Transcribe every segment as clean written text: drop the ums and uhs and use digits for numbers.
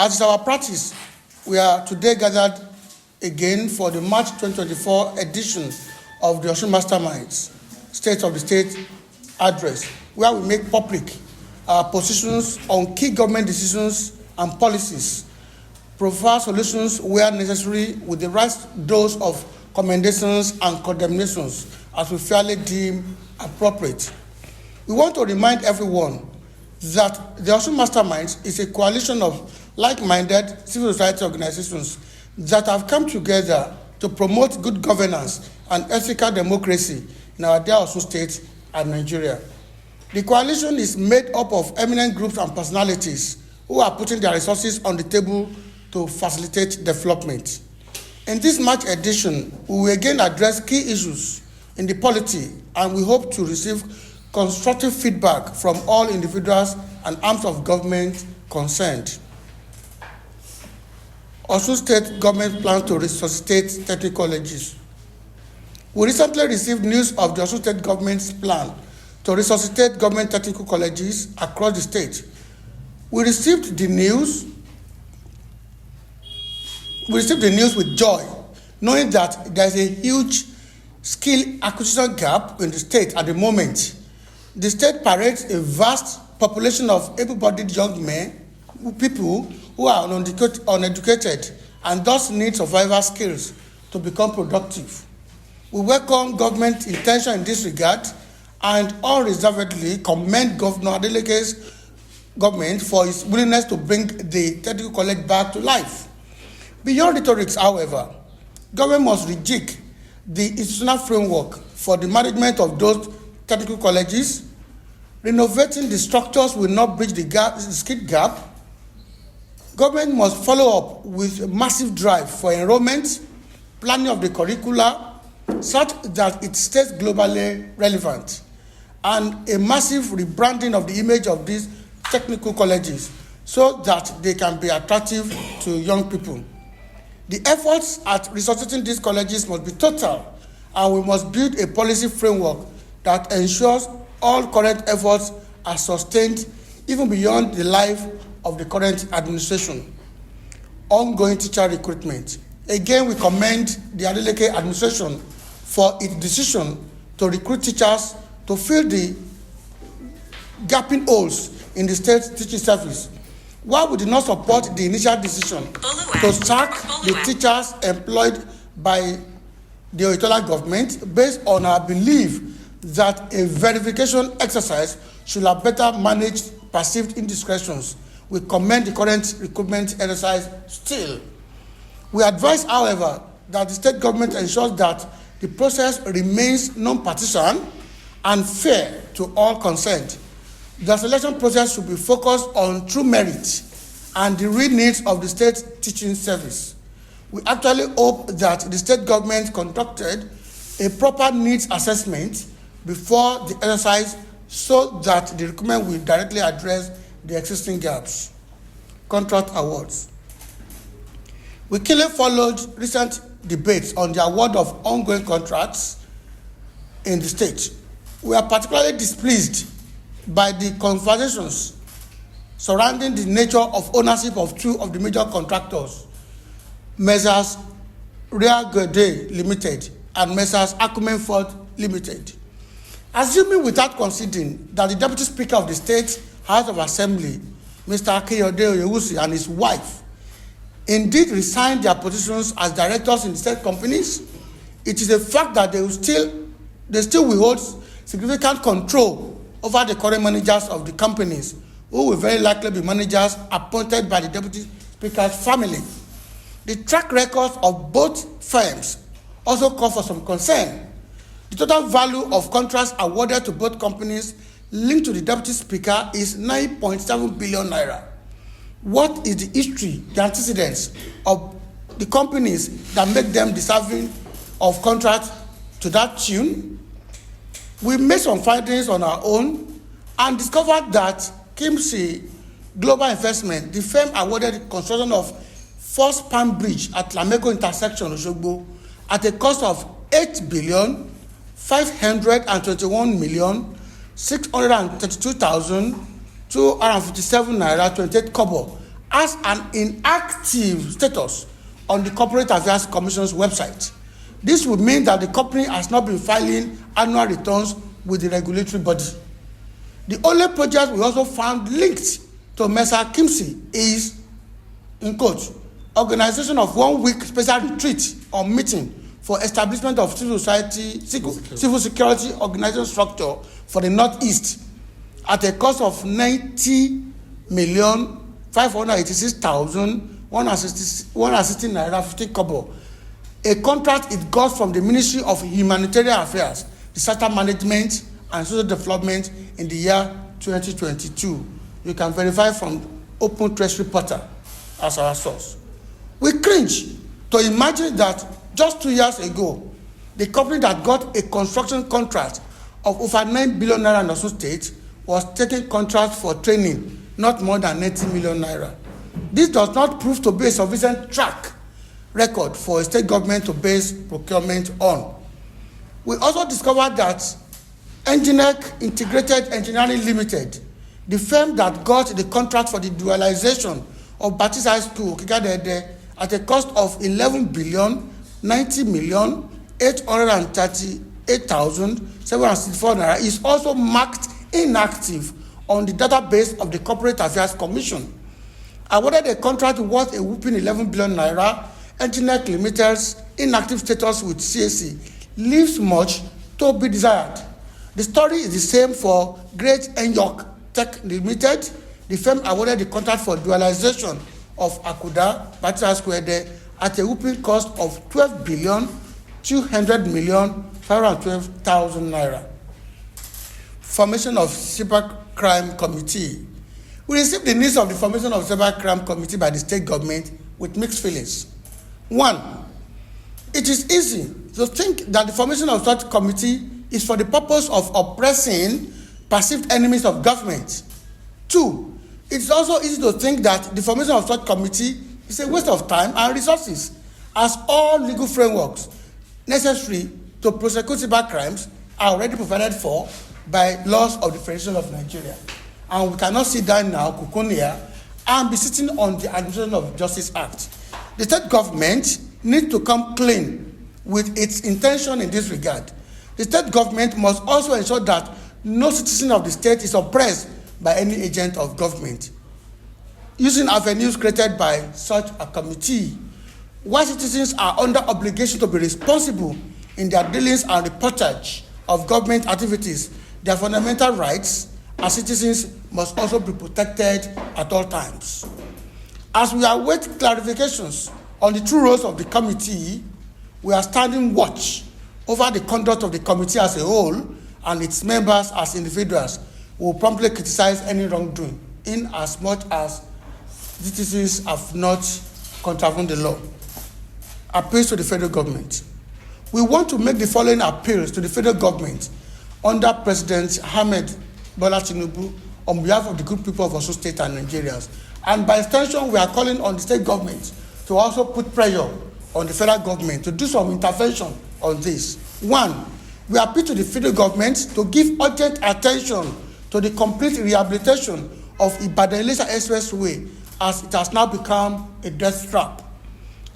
As is our practice, we are today gathered again for the March 2024 edition of the Osun Masterminds State of the State Address, where we make public our positions on key government decisions and policies, provide solutions where necessary with the right dose of commendations and condemnations as we fairly deem appropriate. We want to remind everyone that the Osun Masterminds is a coalition of like-minded civil society organizations that have come together to promote good governance and ethical democracy in our dear Osun State and Nigeria. The coalition is made up of eminent groups and personalities who are putting their resources on the table to facilitate development. In this March edition, we will again address key issues in the polity, and we hope to receive constructive feedback from all individuals and arms of government concerned. Osun State government plans to resuscitate technical colleges. We recently received news of the Osun State government's plan to resuscitate government technical colleges across the state. We received the news with joy, knowing that there is a huge skill acquisition gap in the state at the moment. The state parades a vast population of able-bodied young men, people who are uneducated and thus need survival skills to become productive. We welcome government intention in this regard and unreservedly commend Governor Adeleke's government for his willingness to bring the technical college back to life. Beyond rhetorics, however, government must rejig the institutional framework for the management of those technical colleges. Renovating the structures will not bridge the skill gap. Government must follow up with a massive drive for enrollment, planning of the curricula, such that it stays globally relevant, and a massive rebranding of the image of these technical colleges so that they can be attractive to young people. The efforts at resuscitating these colleges must be total, and we must build a policy framework that ensures all current efforts are sustained even beyond the life of the current administration. Ongoing teacher recruitment. Again, we commend the Adeleke administration for its decision to recruit teachers to fill the gaping holes in the state teaching service. While we did not support the initial decision to sack the teachers employed by the Oyetola government based on our belief that a verification exercise should have better managed perceived indiscretions, we commend the current recruitment exercise still. We advise, however, that the state government ensures that the process remains non-partisan and fair to all concerned. The selection process should be focused on true merit and the real needs of the state teaching service. We actually hope that the state government conducted a proper needs assessment before the exercise so that the recruitment will directly address the existing gaps. Contract awards. We keenly followed recent debates on the award of ongoing contracts in the state. We are particularly displeased by the conversations surrounding the nature of ownership of two of the major contractors, Messrs. Real Gode Limited and Messrs. Akumen Ford Limited. Assuming without conceding that the Deputy Speaker of the State House of Assembly, Mr. Akiyode Oyewusi, and his wife indeed resigned their positions as directors in the state companies, it is a fact that they still will hold significant control over the current managers of the companies, who will very likely be managers appointed by the Deputy Speaker's family. The track records of both firms also call for some concern. The total value of contracts awarded to both companies linked to the Deputy Speaker is 9.7 billion naira. What is the history, the antecedents of the companies that make them deserving of contracts to that tune? We made some findings on our own and discovered that Kimsi Global Investment, the firm awarded the construction of First Palm Bridge at Lamego intersection, Osogbo, at a cost of 8,521,632,257 naira 28 kobo, has an inactive status on the Corporate Affairs Commission's website. This would mean that the company has not been filing annual returns with the regulatory body. The only project we also found linked to Mesa Kimsi is, in quotes, organization of 1 week special retreat or meeting for establishment of civil security organization structure for the Northeast at a cost of 90,586,160 naira 50 kobo. A contract it got from the Ministry of Humanitarian Affairs, Disaster Management and Social Development in the year 2022. You can verify from Open Treasury Portal as our source. We cringe to imagine that just 2 years ago, the company that got a construction contract of over 9 billion naira in Osun State was taking contracts for training, not more than 90 million naira. This does not prove to be a sufficient track record for a state government to base procurement on. We also discovered that Engineer Integrated Engineering Limited, the firm that got the contract for the dualization of Baptist High School Kikadede at a cost of 11,90,838,764 naira, is also marked inactive on the database of the Corporate Affairs Commission. Awarded a contract worth a whopping 11 billion naira, Engineer Limited's inactive status with CAC leaves much to be desired. The story is the same for Great Enyok Tech Limited. The firm awarded the contract for dualization of Akuda Baptist Square at a whopping cost of 12,200,512,000 naira. Formation of Cybercrime Committee. We received the news of the formation of Cybercrime Committee by the state government with mixed feelings. 1. It is easy to think that the formation of such committee is for the purpose of oppressing perceived enemies of government. 2. It is also easy to think that the formation of such committee is a waste of time and resources, as all legal frameworks necessary to prosecute cyber crimes are already provided for by laws of the Federation of Nigeria. And we cannot sit down now, Kukunia, and be sitting on the Administration of Justice Act. The state government needs to come clean with its intention in this regard. The state government must also ensure that no citizen of the state is oppressed by any agent of government. Using avenues created by such a committee, while citizens are under obligation to be responsible in their dealings and reportage of government activities, their fundamental rights as citizens must also be protected at all times. As we await clarifications on the true roles of the committee, we are standing watch over the conduct of the committee as a whole and its members as individuals who will promptly criticize any wrongdoing in as much as citizens have not contravened the law. Appeals to the federal government. We want to make the following appeals to the federal government under President Ahmed Bola Tinubu on behalf of the good people of Osun State and Nigerians. And by extension, we are calling on the state government to also put pressure on the federal government to do some intervention on this. 1, we appeal to the federal government to give urgent attention to the complete rehabilitation of Ibadan-Ilesa Expressway, as it has now become a death trap.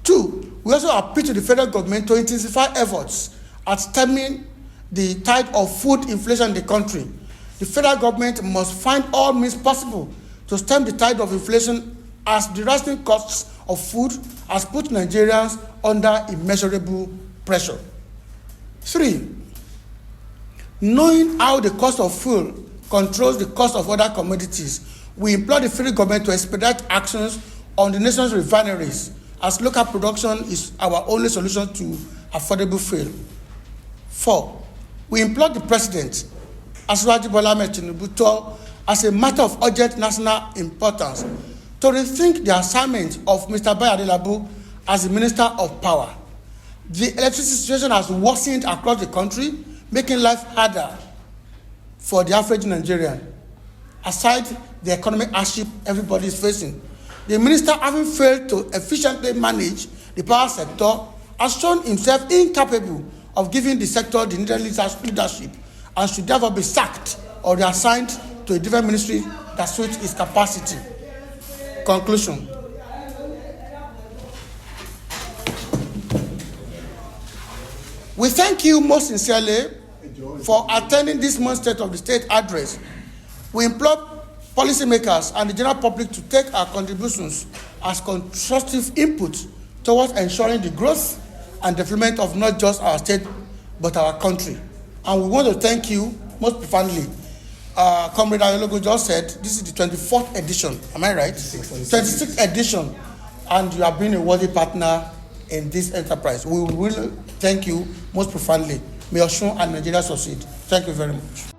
2, we also appeal to the federal government to intensify efforts at stemming the tide of food inflation in the country. The federal government must find all means possible to stem the tide of inflation, as the rising costs of food has put Nigerians under immeasurable pressure. 3, knowing how the cost of fuel controls the cost of other commodities, we implore the federal government to expedite actions on the nation's refineries, as local production is our only solution to affordable fuel. 4, we implore the President, Asiwaju Bola Ahmed Tinubu, as a matter of urgent national importance, to rethink the assignment of Mr. Bayo Adelabu as the Minister of Power. The electricity situation has worsened across the country, making life harder for the average Nigerian. Aside the economic hardship everybody is facing, the minister, having failed to efficiently manage the power sector, has shown himself incapable of giving the sector the needed leadership and should therefore be sacked or reassigned to a different ministry that suits his capacity. Conclusion. We thank you most sincerely for attending this month's State of the State address. We implore policymakers and the general public to take our contributions as constructive input towards ensuring the growth and development of not just our state, but our country. And we want to thank you most profoundly. Comrade Ayologo just said, this is the 24th edition, am I right? 26th edition, and you have been a worthy partner in this enterprise. We will really thank you most profoundly. May Osun and Nigeria succeed. Thank you very much.